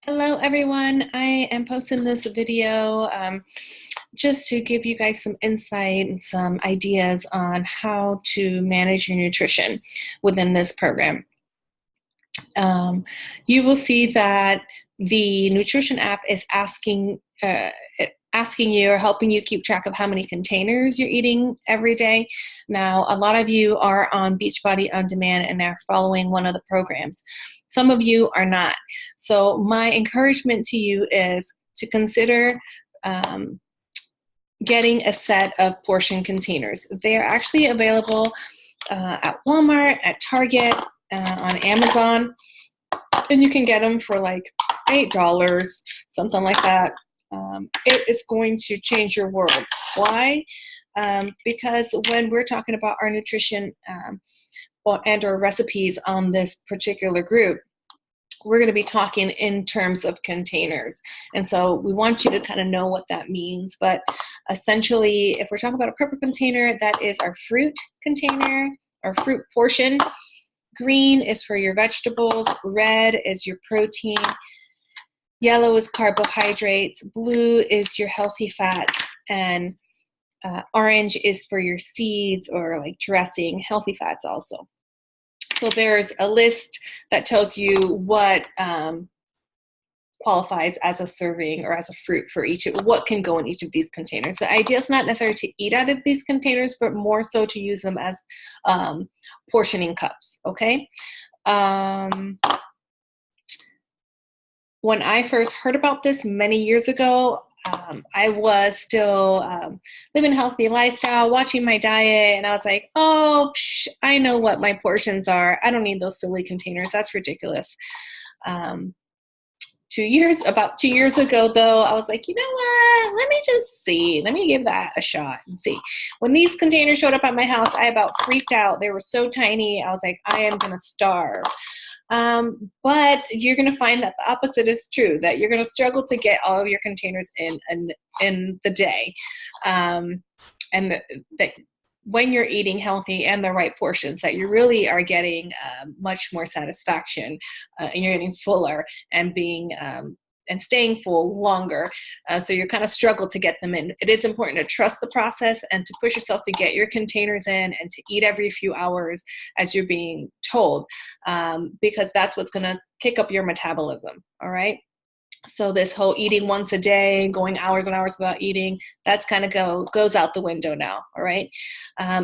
Hello everyone, I am posting this video just to give you guys some insight and some ideas on how to manage your nutrition within this program. You will see that the nutrition app is asking you or helping you keep track of how many containers you're eating every day. Now, a lot of you are on Beachbody On Demand and are following one of the programs. Some of you are not. So my encouragement to you is to consider getting a set of portion containers. They are actually available at Walmart, at Target, on Amazon, and you can get them for like $8, something like that. It's going to change your world. Why? Because when we're talking about our nutrition and our recipes on this particular group, we're going to be talking in terms of containers. And so we want you to kind of know what that means. But essentially, if we're talking about a purple container, that is our fruit container, our fruit portion. Green is for your vegetables. Red is your protein. Yellow is carbohydrates. Blue is your healthy fats. And orange is for your seeds or like dressing, healthy fats also. So there's a list that tells you what qualifies as a serving or as a fruit for what can go in each of these containers. The idea is not necessarily to eat out of these containers, but more so to use them as portioning cups, okay? When I first heard about this many years ago, I was still living a healthy lifestyle, watching my diet, and I was like, oh, I know what my portions are. I don't need those silly containers. That's ridiculous. About 2 years ago, though, I was like, you know what? Let me just see. Let me give that a shot and see. When these containers showed up at my house, I about freaked out. They were so tiny. I was like, I am going to starve. But you're going to find that the opposite is true, that you're going to struggle to get all of your containers in the day. And that when you're eating healthy and the right portions, that you really are getting much more satisfaction and you're getting fuller and being and staying full longer. So you're kind of struggle to get them in. It is important to trust the process and to push yourself to get your containers in and to eat every few hours as you're being told, because that's what's going to kick up your metabolism. All right. So this whole eating once a day, going hours and hours without eating, that's kind of goes out the window now, all right?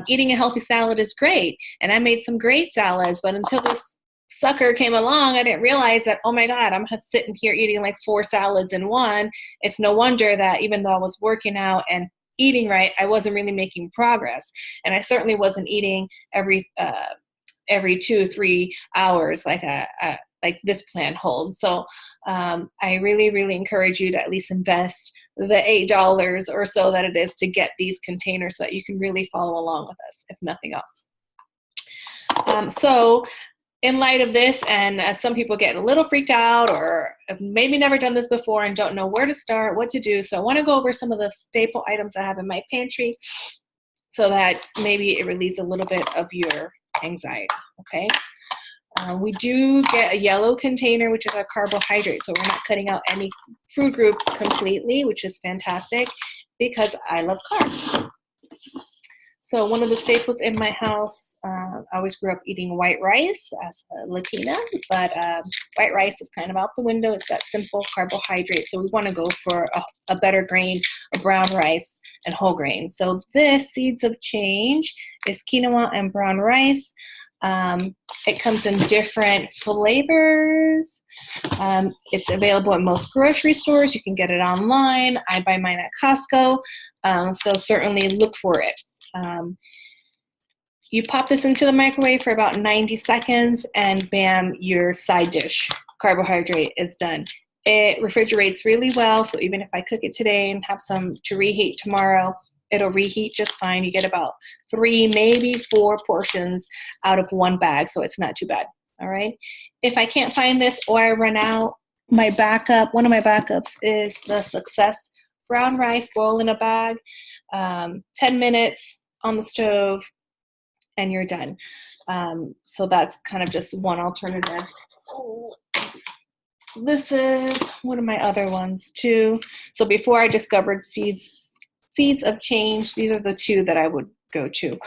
Eating a healthy salad is great, and I made some great salads, but until this sucker came along, I didn't realize that, oh my God, I'm sitting here eating like 4 salads in one. It's no wonder that even though I was working out and eating right, I wasn't really making progress, and I certainly wasn't eating every 2-3 hours like this plan holds. So I really, really encourage you to at least invest the $8 or so that it is to get these containers so that you can really follow along with us, if nothing else. So in light of this, and some people get a little freaked out or have maybe never done this before and don't know where to start, what to do. So I want to go over some of the staple items I have in my pantry so that maybe it relieves a little bit of your anxiety, okay? We do get a yellow container, which is a carbohydrate, so we're not cutting out any food group completely, which is fantastic because I love carbs. So one of the staples in my house, I always grew up eating white rice as a Latina, but white rice is kind of out the window. It's that simple carbohydrate, so we want to go for a better grain, a brown rice, and whole grain. So this Seeds of Change is quinoa and brown rice. It comes in different flavors. It's available at most grocery stores. You can get it online. I buy mine at Costco, so certainly look for it. You pop this into the microwave for about 90 seconds and bam, your side dish carbohydrate is done. It refrigerates really well, so even if I cook it today and have some to reheat tomorrow, it'll reheat just fine. You get about 3, maybe 4 portions out of one bag, so it's not too bad, all right? If I can't find this or I run out, one of my backups is the Success brown rice, boil in a bag, 10 minutes on the stove, and you're done. So that's kind of just one alternative. This is one of my other ones too. So before I discovered Seeds of Change, these are the two that I would go to.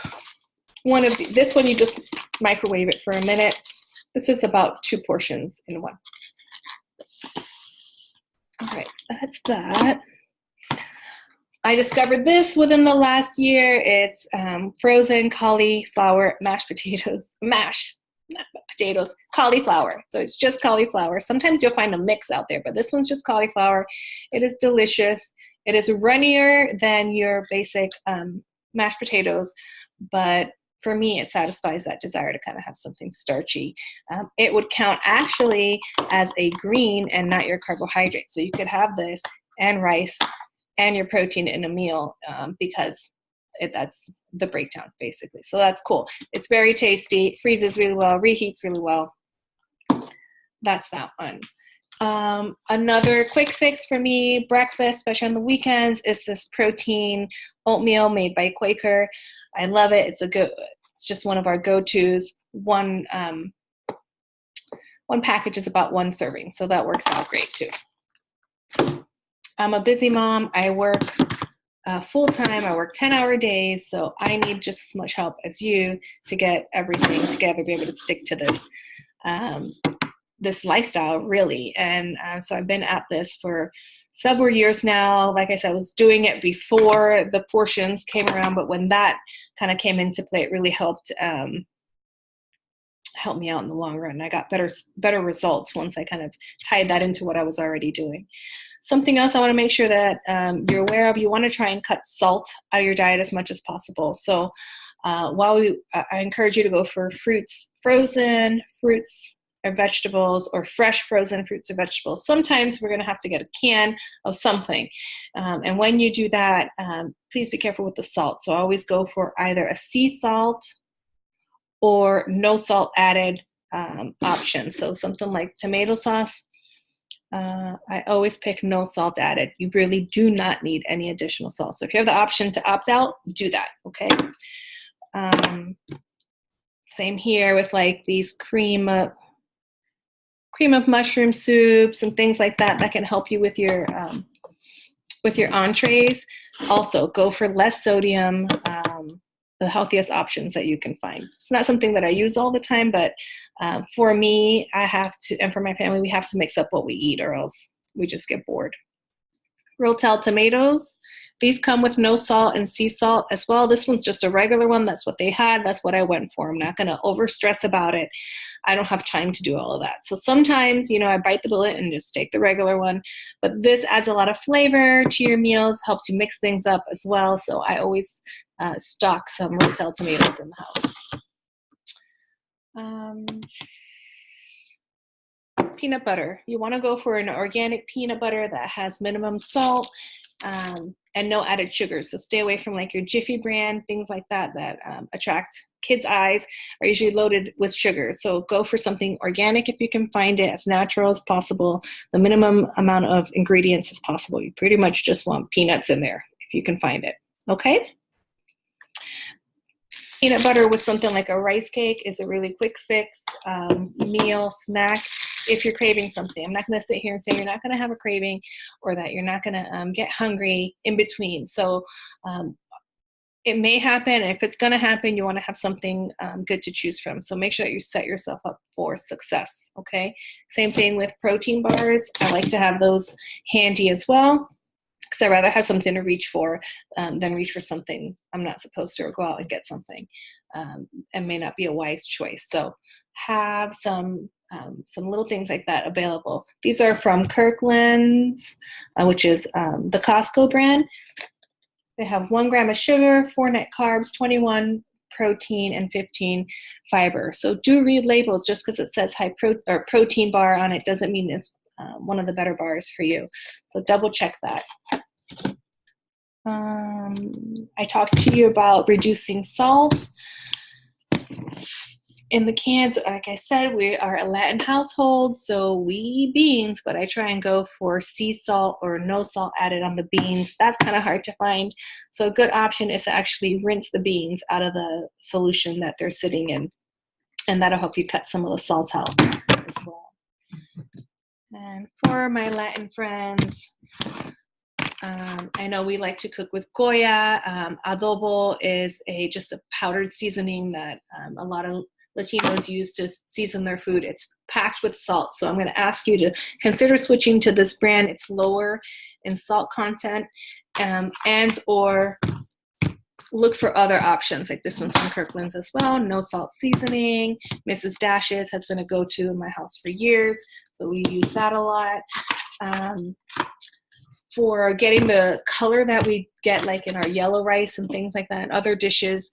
This one you just microwave it for a minute. This is about 2 portions in one. All right, that's that. I discovered this within the last year. It's frozen cauliflower mashed potatoes. Not potatoes, cauliflower. So it's just cauliflower. Sometimes you'll find a mix out there, but this one's just cauliflower. It is delicious. It is runnier than your basic mashed potatoes, but for me, it satisfies that desire to kind of have something starchy. It would count actually as a green and not your carbohydrate. So you could have this and rice and your protein in a meal because that's the breakdown basically. So that's cool. It's very tasty, freezes really well, reheats really well. That's that one. Another quick fix for me, breakfast, especially on the weekends, is this protein oatmeal made by Quaker. I love it. It's just one of our go-tos. One package is about 1 serving, so that works out great too. I'm a busy mom. I work full-time. I work 10-hour days, so I need just as much help as you to get everything together, be able to stick to this lifestyle, really. And so I've been at this for several years now. Like I said, I was doing it before the portions came around, but when that kind of came into play, it really helped me out in the long run. I got better results once I kind of tied that into what I was already doing. Something else I want to make sure that you're aware of, you want to try and cut salt out of your diet as much as possible. So I encourage you to go for frozen fruits or vegetables, or fresh frozen fruits or vegetables. Sometimes we're going to have to get a can of something. And when you do that, please be careful with the salt. So I always go for either a sea salt or no salt added option. So something like tomato sauce, I always pick no salt added. You really do not need any additional salt. So if you have the option to opt out, do that, okay? Same here with like these cream of mushroom soups and things like that can help you with your entrees. Also, go for less sodium, the healthiest options that you can find. It's not something that I use all the time, but for me, and for my family, we have to mix up what we eat or else we just get bored. Rotel tomatoes. These come with no salt and sea salt as well. This one's just a regular one. That's what they had. That's what I went for. I'm not going to over stress about it. I don't have time to do all of that. So sometimes, I bite the bullet and just take the regular one. But this adds a lot of flavor to your meals, helps you mix things up as well. So I always stock some Rotel tomatoes in the house. Peanut butter. You want to go for an organic peanut butter that has minimum salt and no added sugar. So stay away from like your Jiffy brand, things like that attract kids' eyes, are usually loaded with sugar. So go for something organic if you can find it, as natural as possible, the minimum amount of ingredients as possible. You pretty much just want peanuts in there if you can find it, okay? Peanut butter with something like a rice cake is a really quick fix, meal, snack, if you're craving something. I'm not going to sit here and say you're not going to have a craving or that you're not going to get hungry in between. So it may happen. If it's going to happen, you want to have something good to choose from. So make sure that you set yourself up for success, okay? Same thing with protein bars. I like to have those handy as well, because I'd rather have something to reach for than reach for something I'm not supposed to, or go out and get something and may not be a wise choice. So have some little things like that available. These are from Kirkland's, which is the Costco brand. They have 1 gram of sugar, 4 net carbs, 21 protein, and 15 fiber. So do read labels. Just because it says protein bar on it doesn't mean it's one of the better bars for you. So double check that. I talked to you about reducing salt in the cans. Like I said, we are a Latin household, so we eat beans, but I try and go for sea salt or no salt added on the beans. That's kind of hard to find. So a good option is to actually rinse the beans out of the solution that they're sitting in, and that'll help you cut some of the salt out as well. And for my Latin friends, I know we like to cook with Goya. Adobo is just a powdered seasoning that a lot of Latinos use to season their food. It's packed with salt. So I'm going to ask you to consider switching to this brand. It's lower in salt content, and or look for other options. Like this one's from Kirkland's as well. No salt seasoning. Mrs. Dash's has been a go-to in my house for years, so we use that a lot. For getting the color that we get like in our yellow rice and things like that, and other dishes,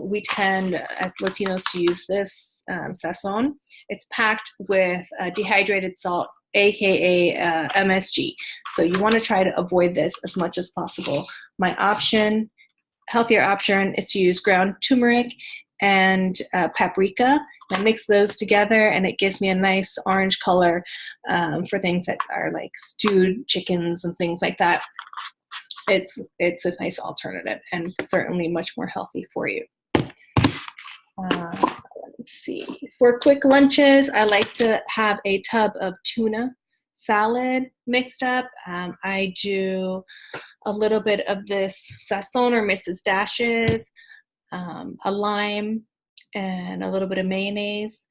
we tend as Latinos to use this sazon. It's packed with dehydrated salt, aka MSG. So you want to try to avoid this as much as possible. My healthier option is to use ground turmeric and paprika. I mix those together and it gives me a nice orange color for things that are like stewed chickens and things like that. It's a nice alternative and certainly much more healthy for you. Let's see. For quick lunches, I like to have a tub of tuna salad mixed up. I do a little bit of this sazon or Mrs. Dash's, a lime, and a little bit of mayonnaise,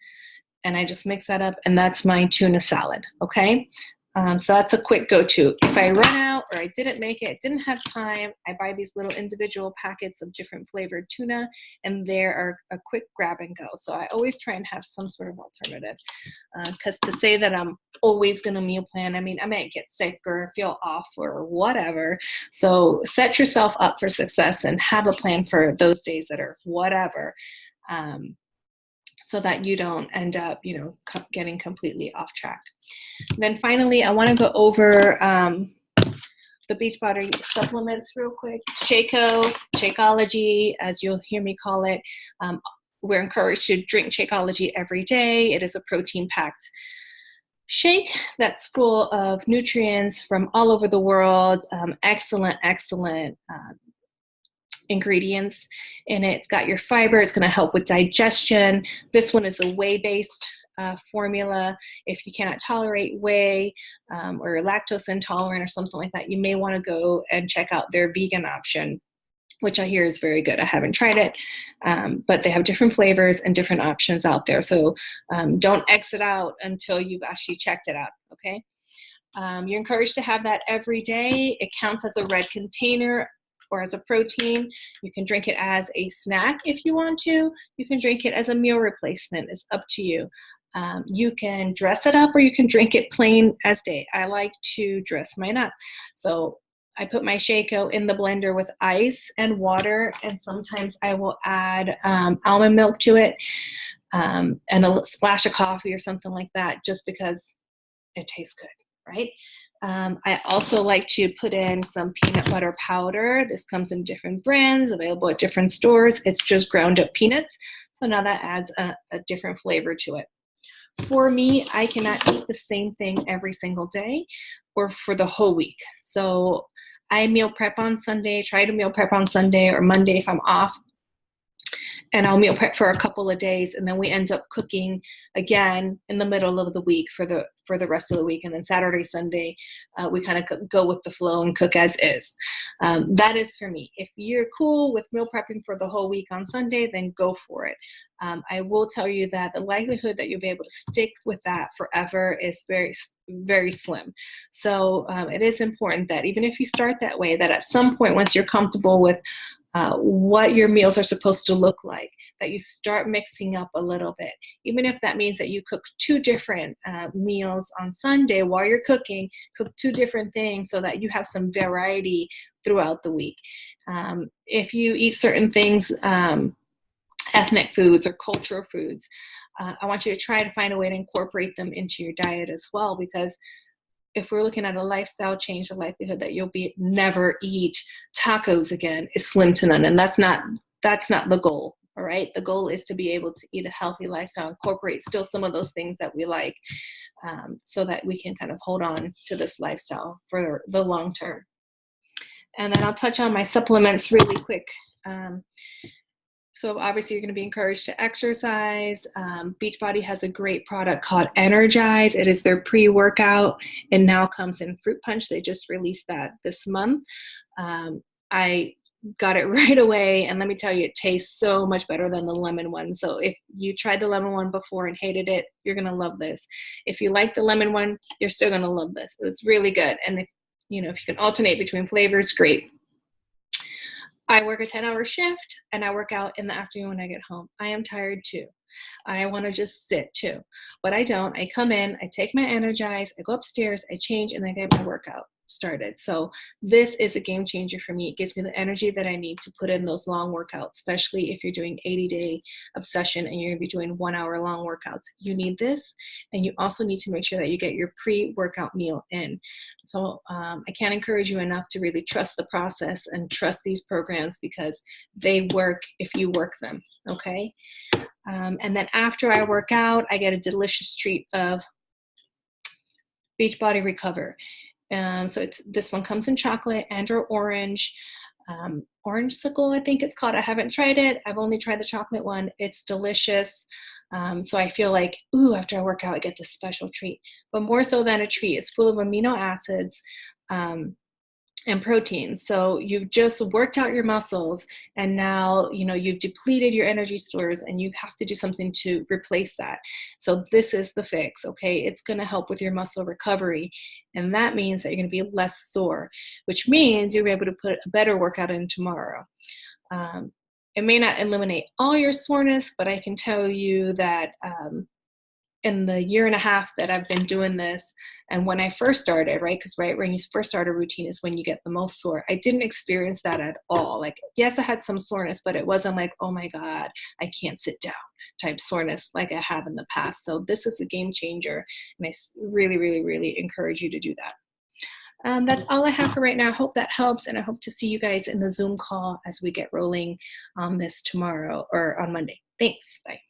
and I just mix that up, and that's my tuna salad, okay? So that's a quick go-to. If I run out or I didn't make it, didn't have time, I buy these little individual packets of different flavored tuna, and they are a quick grab and go. So I always try and have some sort of alternative, because to say that I'm always going to meal plan, I mean, I might get sick or feel off or whatever. So set yourself up for success and have a plan for those days that are whatever. So that you don't end up, getting completely off track. Then finally, I want to go over the Beachbody supplements real quick. Shakeology, as you'll hear me call it. We're encouraged to drink Shakeology every day. It is a protein-packed shake that's full of nutrients from all over the world. Excellent ingredients in it. It's got your fiber. It's going to help with digestion. This one is a whey-based formula. If you cannot tolerate whey or lactose intolerant or something like that, you may want to go and check out their vegan option, which I hear is very good. I haven't tried it, but they have different flavors and different options out there. So don't exit out until you've actually checked it out, okay? You're encouraged to have that every day. It counts as a red container or as a protein. You can drink it as a snack if you want to. You can drink it as a meal replacement. It's up to you. You can dress it up or you can drink it plain as day. I like to dress mine up. So I put my Shako in the blender with ice and water, and sometimes I will add almond milk to it and a splash of coffee or something like that, just because it tastes good, right? I also like to put in some peanut butter powder. This comes in different brands, available at different stores. It's just ground up peanuts. So now that adds a different flavor to it. For me, I cannot eat the same thing every single day or for the whole week. So I meal prep on Sunday, try to meal prep on Sunday or Monday if I'm off. And I'll meal prep for a couple of days, and then we end up cooking again in the middle of the week for the rest of the week. And then Saturday, Sunday, we kind of go with the flow and cook as is. That is for me. If you're cool with meal prepping for the whole week on Sunday, then go for it. I will tell you that the likelihood that you'll be able to stick with that forever is very, very slim. So it is important that even if you start that way, that at some point, once you're comfortable with what your meals are supposed to look like, that you start mixing up a little bit. Even if that means that you cook 2 different meals on Sunday while you're cooking, cook 2 different things so that you have some variety throughout the week. If you eat certain things, ethnic foods or cultural foods, I want you to try to find a way to incorporate them into your diet as well, because if we're looking at a lifestyle change, the likelihood that you'll never eat tacos again is slim to none. And that's not the goal. All right. The goal is to be able to eat a healthy lifestyle, incorporate still some of those things that we like, so that we can kind of hold on to this lifestyle for the long term. And then I'll touch on my supplements really quick. So obviously you're going to be encouraged to exercise. Beachbody has a great product called Energize. It is their pre-workout. It now comes in fruit punch. They just released that this month. I got it right away, and let me tell you, it tastes so much better than the lemon one. So if you tried the lemon one before and hated it, you're going to love this. If you like the lemon one, you're still going to love this. It was really good. And if you can alternate between flavors, great. I work a 10-hour shift, and I work out in the afternoon when I get home. I am tired too. I want to just sit too, but I don't. I come in, I take my Energize, I go upstairs, I change, and I get my workout started. So this is a game changer for me. It gives me the energy that I need to put in those long workouts, especially if you're doing 80-day obsession and you're going to be doing 1-hour long workouts. You need this, and you also need to make sure that you get your pre-workout meal in. So I can't encourage you enough to really trust the process and trust these programs, because they work if you work them, okay? And then after I work out, I get a delicious treat of Beachbody Recover. So this one comes in chocolate and/or orange. Orangesicle, I think it's called. I haven't tried it. I've only tried the chocolate one. It's delicious. So I feel like, ooh, after I work out, I get this special treat. But more so than a treat, it's full of amino acids and proteins. So you've just worked out your muscles, and now you've depleted your energy stores, and you have to do something to replace that. So this is the fix, okay? It's going to help with your muscle recovery, and that means that you're going to be less sore, which means you'll be able to put a better workout in tomorrow. It may not eliminate all your soreness, but I can tell you that in the year and a half that I've been doing this, and when I first started, right, because when you first start a routine is when you get the most sore, I didn't experience that at all. Like, yes, I had some soreness, but it wasn't like, oh my God, I can't sit down type soreness like I have in the past. So this is a game changer, and I really, really, really encourage you to do that. That's all I have for right now. I hope that helps, and I hope to see you guys in the Zoom call as we get rolling on this tomorrow or on Monday. Thanks. Bye.